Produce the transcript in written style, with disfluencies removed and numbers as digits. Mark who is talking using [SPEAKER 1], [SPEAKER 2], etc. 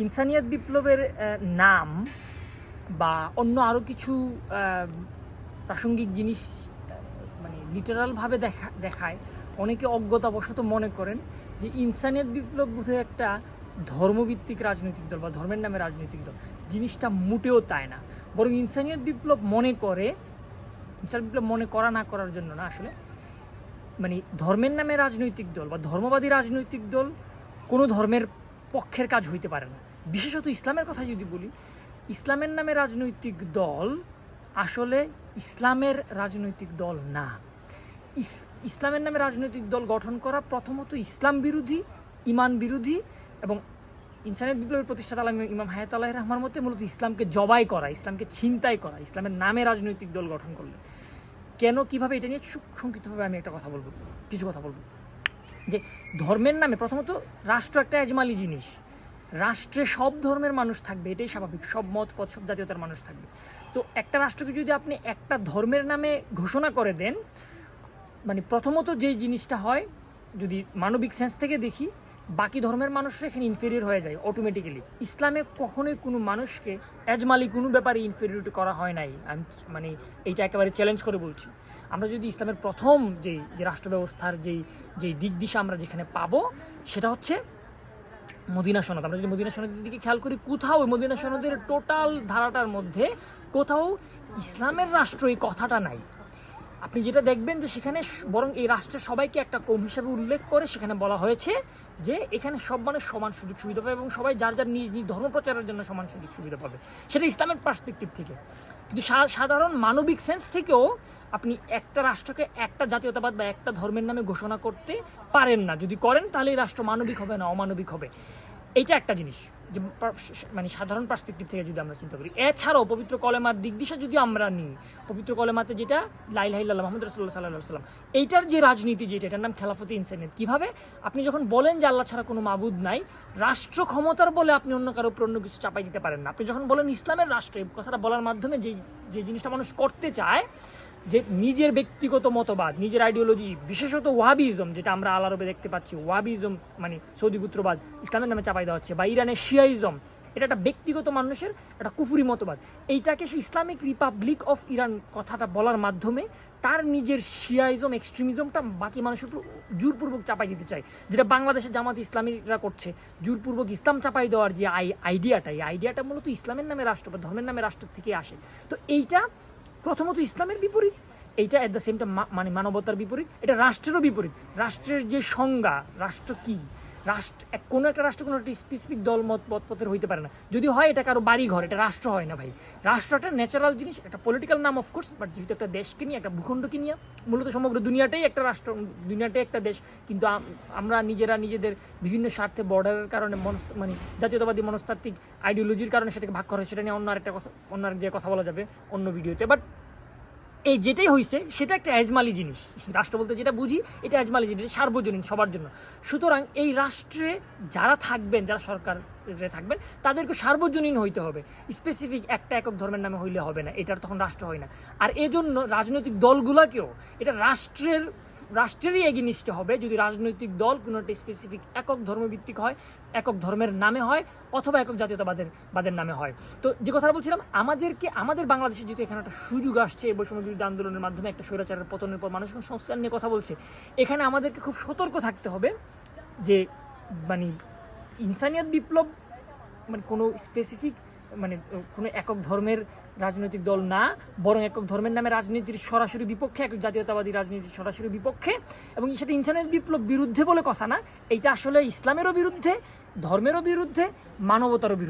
[SPEAKER 1] ইনসানিয়াত বিপ্লবের নাম বা অন্য আরও কিছু প্রাসঙ্গিক জিনিস মানে লিটারালভাবে দেখায় অনেকে অজ্ঞতাবশত মনে করেন যে ইনসানিয়াত বিপ্লব বোধহয় একটা ধর্মভিত্তিক রাজনৈতিক দল বা ধর্মের নামে রাজনৈতিক দল। জিনিসটা মোটেও তাই না, বরং ইনসানিয়াত বিপ্লব মনে করা না করার জন্য না, আসলে মানে ধর্মের নামে রাজনৈতিক দল বা ধর্মবাদী রাজনৈতিক দল কোনো ধর্মের পক্ষের কাজ হইতে পারে না। বিশেষত ইসলামের কথা যদি বলি, ইসলামের নামে রাজনৈতিক দল আসলে ইসলামের রাজনৈতিক দল না। ইসলামের নামে রাজনৈতিক দল গঠন করা প্রথমত ইসলাম বিরোধী, ইমান বিরোধী, এবং ইনসানিয়াত বিপ্লবের প্রতিষ্ঠাতা ইমাম হায়াতুল্লাহ রহমার মতে মূলত ইসলামকে জবাই করা, ইসলামকে ছিনতাই করা ইসলামের নামে রাজনৈতিক দল গঠন করলে। কেন, কীভাবে, এটা নিয়ে সংক্ষিপ্তভাবে আমি কিছু কথা বলবো। যে ধর্মের নামে প্রথমত রাষ্ট্র একটা এজমালি জিনিস, রাষ্ট্রে সব ধর্মের মানুষ থাকবে, এটাই স্বাভাবিক, সব মত পথ সব জাতীয়তার মানুষ থাকবে। তো একটা রাষ্ট্রকে যদি আপনি একটা ধর্মের নামে ঘোষণা করে দেন, মানে প্রথমত যেই জিনিসটা হয়, যদি মানবিক সেন্স থেকে দেখি, বাকি ধর্মের মানুষরা এখানে ইনফেরিয়র হয়ে যায় অটোমেটিক্যালি। ইসলামে কখনোই কোনো মানুষকে এজমালি কোনো ব্যাপারে ইনফেরিয়রিটি করা হয় নাই। আমি মানে এইটা একেবারে চ্যালেঞ্জ করে বলছি। আমরা যদি ইসলামের প্রথম যে রাষ্ট্র ব্যবস্থার যেই দিক দিশা আমরা যেখানে পাবো, সেটা হচ্ছে মদিনা সনদ। আমরা যদি মদিনা সনদের দিকে খেয়াল করি, কোথাও মদিনা সনদের টোটাল ধারাটার মধ্যে কোথাও ইসলামের রাষ্ট্র এই কথাটা নাই। আপনি যেটা দেখবেন যে সেখানে বরং এই রাষ্ট্রের সবাইকে একটা কম হিসাবে উল্লেখ করে সেখানে বলা হয়েছে যে এখানে সব মানুষ সমান সুযোগ সুবিধা পাবে এবং সবাই যার যার নিজ নিজ ধর্ম প্রচারের জন্য সমান সুযোগ সুবিধা পাবে। সেটা ইসলামের পার্সপেক্টিভ থেকে। কিন্তু সাধারণ মানবিক সেন্স থেকেও আপনি একটা রাষ্ট্রকে একটা জাতীয়তাবাদ বা একটা ধর্মের নামে ঘোষণা করতে পারেন না। যদি করেন তাহলে এই রাষ্ট্র মানবিক হবে না, অমানবিক হবে। এইটা একটা জিনিস, যে মানে সাধারণ পার্সপেক্টিভ থেকে যদি আমরা চিন্তা করি। এছাড়াও পবিত্র কলেমার দিক দিশা যদি আমরা নিই, পবিত্র কলেমাতে যেটা লা ইলাহা ইল্লাল্লাহ মুহাম্মদ রাসূলুল্লাহ সাল্লাল্লাহু আলাইহি ওয়াসাল্লাম, এইটার যে রাজনীতি, যেটা এটার নাম খেলাফতে ইনসানিয়াত। কীভাবে আপনি যখন বলেন যে আল্লাহ ছাড়া কোনো মাবুদ নাই, রাষ্ট্র ক্ষমতার বলে আপনি অন্য কারো উপর অন্য কিছু চাপাই দিতে পারেন না। আপনি যখন বলেন ইসলামের রাষ্ট্র, এই কথাটা বলার মাধ্যমে যে জিনিসটা মানুষ করতে চায়, যে নিজের ব্যক্তিগত মতবাদ, নিজের আইডিওলজি, বিশেষত ওয়াহাবিজম, যেটা আমরা আল আরবে দেখতে পাচ্ছি, ওয়াহাবিজম মানে সৌদি গোত্রবাদ ইসলামের নামে চাপাই দেওয়া হচ্ছে, বা ইরানের শিয়াইজম, এটা একটা ব্যক্তিগত মানুষের একটা কুফরি মতবাদ। এইটাকে সে ইসলামিক রিপাবলিক অফ ইরান কথাটা বলার মাধ্যমে তার নিজের শিয়াইজম, এক্সট্রিমিজমটা বাকি মানুষের উপর জোরপূর্বক চাপাই দিতে চায়, যেটা বাংলাদেশে জামাত ইসলামীরা করছে। জোরপূর্বক ইসলাম চাপাই দেওয়ার যে আইডিয়াটা মূলত ইসলামের নামে রাষ্ট্র বা ধর্মের নামে রাষ্ট্র থেকে আসে। তো এইটা প্রথমত ইসলামের বিপরীত, এইটা অ্যাট দ্য সেম টাইম মানে মানবতার বিপরীত, এটা রাষ্ট্রেরও বিপরীত। রাষ্ট্রের যে সংজ্ঞা, রাষ্ট্র কী, কোনো একটা রাষ্ট্র কোনো একটা স্পেসিফিক দলমত পথপথের হইতে পারে না। যদি হয় এটা কারো বাড়ি ঘর, এটা রাষ্ট্র হয় না ভাই। রাষ্ট্র একটা ন্যাচারাল জিনিস, একটা পলিটিক্যাল নাম অফকোর্স, বাট যেহেতু একটা দেশকে নিয়ে, একটা ভূখণ্ডকে নিয়ে, মূলত সমগ্র দুনিয়াটাই একটা রাষ্ট্র, দুনিয়াটাই একটা দেশ। কিন্তু আমরা নিজেদের বিভিন্ন স্বার্থে, বর্ডারের কারণে, মানে জাতীয়তাবাদী মনস্তাত্ত্বিক আইডিওলজির কারণে সেটাকে ভাগ করা হয়। সেটা নিয়ে অন্য আরেকটা কথা বলা যাবে অন্য ভিডিওতে। বাট এই যেটাই হয়েছে সেটা একটা এজমালি জিনিস। রাষ্ট্র বলতে যেটা বুঝি, এটা এজমালি জিনিস, সার্বজনীন, সবার জন্য। সুতরাং এই রাষ্ট্রে যারা থাকবেন, যারা সরকারে থাকবেন, তাদেরকে সার্বজনীন হইতে হবে। স্পেসিফিক একটা একক ধর্মের নামে হইলে হবে না, এটার তখন রাষ্ট্র হয় না। আর এজন্য রাজনৈতিক দলগুলোকেও এটা রাষ্ট্রেরই এগেনিস্টে হবে যদি রাজনৈতিক দল কোনো একটা স্পেসিফিক একক ধর্মভিত্তিক হয়, একক ধর্মের নামে হয়, অথবা একক জাতীয়তাবাদের নামে হয়। তো যে কথাটা বলছিলাম, আমাদের বাংলাদেশে যেহেতু এখানে একটা সুযোগ আসছে, বৈষম্য বিরোধী আন্দোলনের মাধ্যমে একটা স্বৈরাচারের পতনের পর মানুষ সংস্কার নিয়ে কথা বলছে, এখানে আমাদেরকে খুব সতর্ক থাকতে হবে যে মানে ইনসানিয়াত বিপ্লব মানে কোনো স্পেসিফিক মানে কোনো একক ধর্মের রাজনৈতিক দল না, বরং একক ধর্মের নামে রাজনীতির সরাসরি বিপক্ষে, একক জাতীয়তাবাদী রাজনীতির সরাসরি বিপক্ষে। এবং সেটা ইনসানিয়াত বিপ্লব বিরুদ্ধে বলে কথা না, এইটা আসলে ইসলামেরও বিরুদ্ধে, ধর্মেরও বিরুদ্ধে, মানবতারও বিরুদ্ধে।